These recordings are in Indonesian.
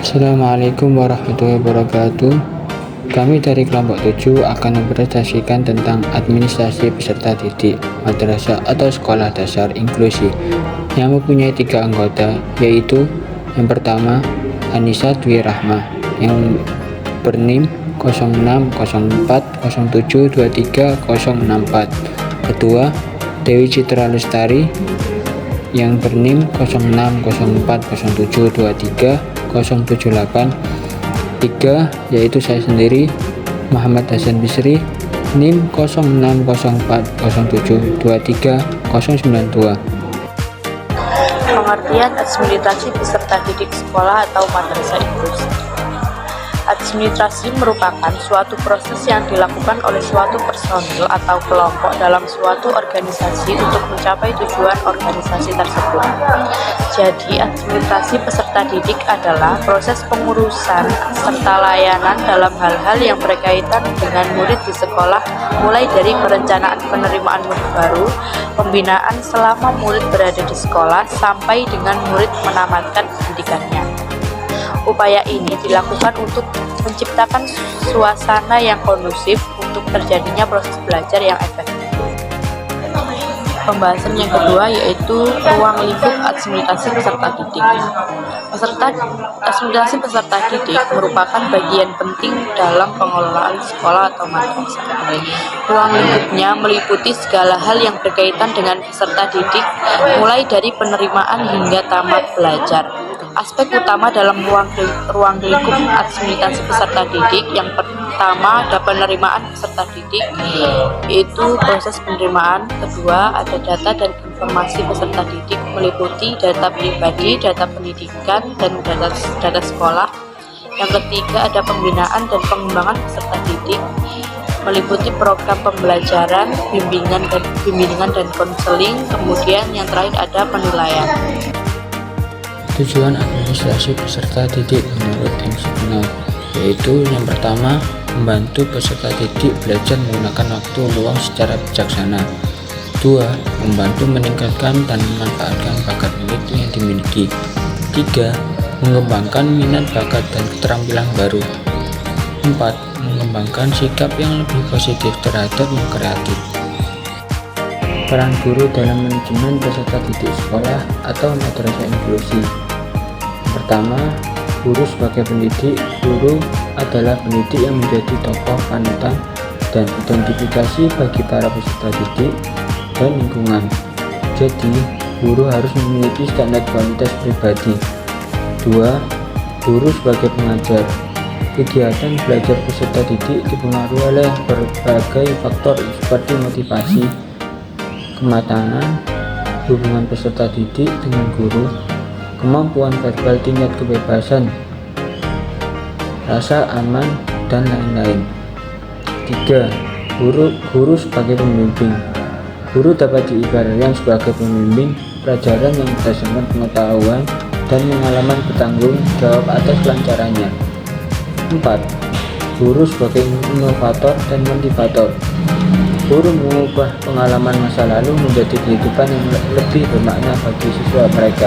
Assalamualaikum warahmatullahi wabarakatuh. Kami dari kelompok 7 akan mempresentasikan tentang administrasi peserta didik madrasah atau sekolah dasar inklusi yang mempunyai 3 anggota, yaitu yang pertama Anissa Dwi Rahmah yang berNIM 060407230064, kedua Dewi Citra Lestari yang berNIM 060407230078, 3 yaitu saya sendiri Muhammad Hasan Bisri, NIM 060407230092. Pengertian administrasi peserta didik sekolah atau madrasah inklusi. Administrasi merupakan suatu proses yang dilakukan oleh suatu personil atau kelompok dalam suatu organisasi untuk mencapai tujuan organisasi tersebut. Jadi, administrasi peserta didik adalah proses pengurusan serta layanan dalam hal-hal yang berkaitan dengan murid di sekolah, mulai dari perencanaan penerimaan murid baru, pembinaan selama murid berada di sekolah, sampai dengan murid menamatkan pendidikannya. Upaya ini dilakukan untuk menciptakan suasana yang kondusif untuk terjadinya proses belajar yang efektif. Pembahasan yang kedua yaitu ruang lingkup administrasi peserta didik. Administrasi peserta didik merupakan bagian penting dalam pengelolaan sekolah atau madrasah. Ruang lingkupnya meliputi segala hal yang berkaitan dengan peserta didik, mulai dari penerimaan hingga tamat belajar. Aspek utama dalam ruang lingkup administrasi peserta didik yang pertama ada penerimaan peserta didik, yaitu proses penerimaan. Kedua ada data dan informasi peserta didik meliputi data pribadi, data pendidikan, dan data sekolah. Yang ketiga ada pembinaan dan pengembangan peserta didik meliputi program pembelajaran, bimbingan dan konseling. Kemudian yang terakhir ada penilaian. Tujuan administrasi peserta didik menurut McDonald yaitu yang pertama membantu peserta didik belajar menggunakan waktu luang secara bijaksana. 2. Membantu meningkatkan dan memanfaatkan bakat murid yang dimiliki. 3. Mengembangkan minat bakat dan keterampilan baru. 4. Mengembangkan sikap yang lebih positif terhadap yang kreatif. Peran guru dalam manajemen peserta didik sekolah atau madrasah inklusi. Pertama, guru sebagai pendidik. Guru adalah pendidik yang menjadi tokoh panutan dan identifikasi bagi para peserta didik dan lingkungan. Jadi, guru harus memiliki standar kualitas pribadi. 2. Guru sebagai pengajar. Kegiatan belajar peserta didik dipengaruhi oleh berbagai faktor seperti motivasi, kematangan, hubungan peserta didik dengan guru, kemampuan verbal, tingkat kebebasan, rasa aman, dan lain-lain. 3. Guru sebagai pembimbing. Guru dapat diibaratkan sebagai pembimbing pelajaran yang berdasarkan pengetahuan dan pengalaman bertanggung jawab atas kelancarannya. 4. Guru sebagai inovator dan motivator. Guru mengubah pengalaman masa lalu menjadi kehidupan yang lebih bermakna bagi siswa mereka.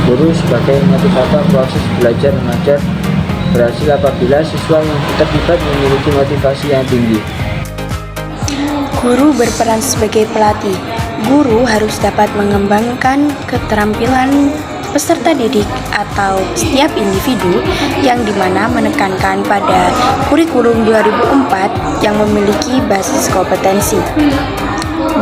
Guru sebagai motivator proses belajar mengajar berhasil apabila siswa yang terlibat memiliki motivasi yang tinggi. Guru berperan sebagai pelatih. Guru harus dapat mengembangkan keterampilan peserta didik atau setiap individu, yang dimana menekankan pada kurikulum 2004 yang memiliki basis kompetensi.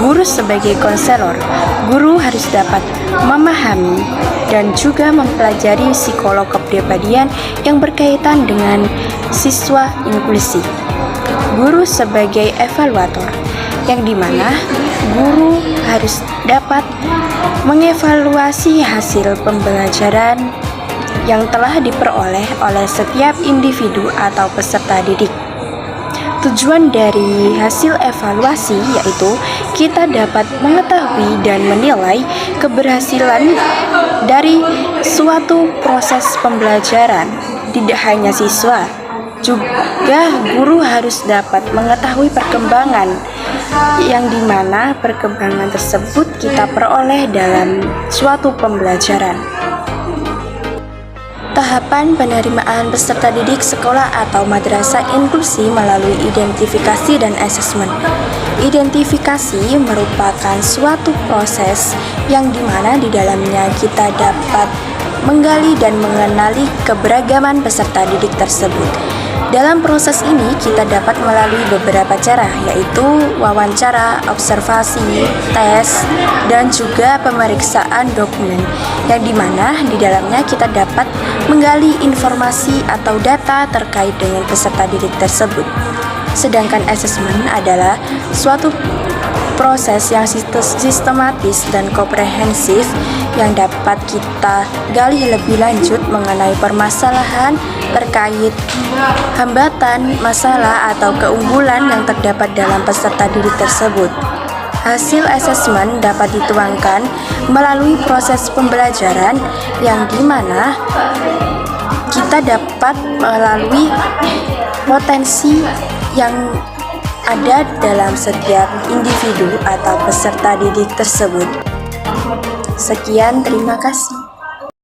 Guru sebagai konselor. Guru harus dapat memahami dan juga mempelajari psikolog kepribadian yang berkaitan dengan siswa inklusi. Guru sebagai evaluator, yang dimana guru harus dapat mengevaluasi hasil pembelajaran yang telah diperoleh oleh setiap individu atau peserta didik. Tujuan dari hasil evaluasi yaitu kita dapat mengetahui dan menilai keberhasilan dari suatu proses pembelajaran. Tidak hanya siswa, juga guru harus dapat mengetahui perkembangan yang dimana perkembangan tersebut kita peroleh dalam suatu pembelajaran. Tahapan penerimaan peserta didik sekolah atau madrasah inklusi melalui identifikasi dan asesmen. Identifikasi merupakan suatu proses yang dimana di dalamnya kita dapat menggali dan mengenali keberagaman peserta didik tersebut. Dalam proses ini kita dapat melalui beberapa cara, yaitu wawancara, observasi, tes, dan juga pemeriksaan dokumen, yang dimana di dalamnya kita dapat menggali informasi atau data terkait dengan peserta didik tersebut. Sedangkan asesmen adalah suatu proses yang sistematis dan komprehensif yang dapat kita gali lebih lanjut mengenai permasalahan terkait hambatan, masalah, atau keunggulan yang terdapat dalam peserta didik tersebut. Hasil asesmen dapat dituangkan melalui proses pembelajaran yang dimana kita dapat melalui potensi yang ada dalam setiap individu atau peserta didik tersebut. Sekian, terima kasih.